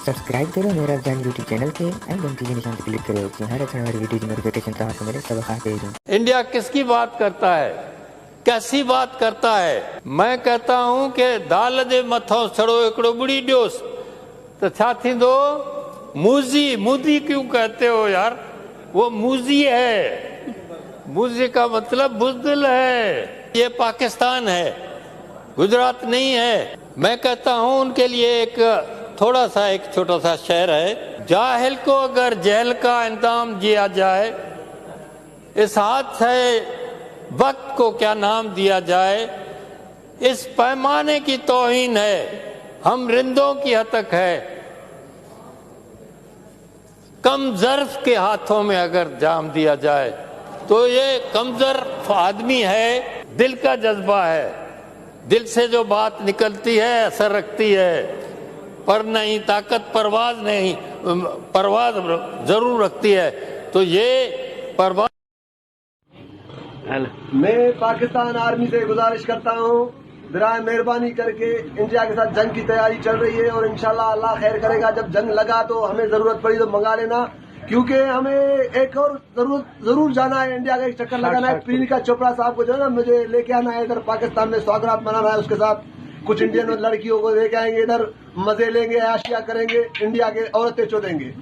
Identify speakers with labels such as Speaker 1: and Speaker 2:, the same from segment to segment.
Speaker 1: Subscribe करो मेरा जान यूट्यूब चैनल पे एंड घंटी के निशान पर क्लिक करो कि हर एक हमारी वीडियो की नोटिफिकेशन आपको मेरे सब खाते हैं।
Speaker 2: इंडिया किसकी बात करता है, कैसी बात करता है? मैं कहता हूं कि दाल जे मथों सड़ो एकड़ो बुड़ी ॾियोस तो छा थींदो? मूजी। मूजी क्यों कहते हो यार? वो मूजी है। मूजी का मतलब बुज़दिल है। ये पाकिस्तान है, गुजरात नहीं है। मैं कहता हूं उनके लिए एक छोटा सा शेर है। जाहिल को अगर जेल का इंतजाम दिया जाए, इस हादसे वक्त को क्या नाम दिया जाए? इस पैमाने की तौहीन है, हम रिंदों की हतक है। कम ज़र्फ के हाथों में अगर जाम दिया जाए तो ये कम ज़र्फ आदमी है, दिल का जज्बा है। दिल से जो बात निकलती है असर रखती है, पर नहीं ताकत परवाज नहीं, परवाज जरूर रखती है। तो ये परवाज।
Speaker 3: मैं पाकिस्तान आर्मी से गुजारिश करता हूँ, बिराए मेहरबानी करके इंडिया के साथ जंग की तैयारी चल रही है और इंशाल्लाह अल्लाह खैर करेगा। जब जंग लगा तो हमें जरूरत पड़ी तो मंगा लेना, क्योंकि हमें एक और जरूर जाना है, इंडिया का एक चक्कर लगाना है। प्रियंका चोपड़ा साहब को जो है ना मुझे लेके आना है इधर, पाकिस्तान में स्वागत मनाना है। उसके साथ कुछ इंडियन लड़कियों को लेके आएंगे, इधर मजे लेंगे, आशिया करेंगे, इंडिया के औरतें चोदेंगे।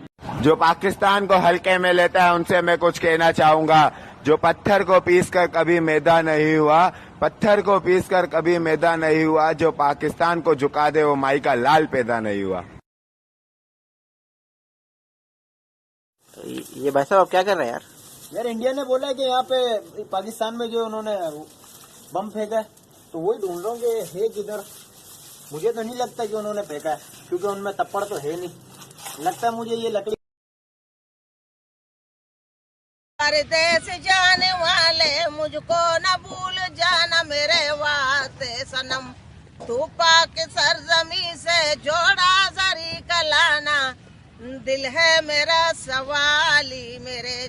Speaker 4: जो पाकिस्तान को हल्के में लेता है उनसे मैं कुछ कहना चाहूंगा। जो पत्थर को पीसकर कभी मैदा नहीं हुआ, पत्थर को पीसकर कभी मैदा नहीं हुआ, जो पाकिस्तान को झुका दे वो माई का लाल पैदा नहीं हुआ।
Speaker 5: ये भाई साहब आप क्या कर रहे हैं यार?
Speaker 6: यार इंडिया ने बोला है कि यहाँ पे पाकिस्तान में जो उन्होंने बम फेंका है, तो वही ढूंढ रहा हूँ कि है किधर। मुझे तो नहीं लगता कि उन्होंने फेंका है, क्योंकि उनमें तप्पड़ तो है नहीं। लगता है मुझे ये लकड़ी।
Speaker 7: देश जाने वाले मुझको न भूल जाना मेरे वास्ते सनम, तू पाक सरजमी से जोड़ा जरी कलाना, दिल है मेरा सवाली मेरे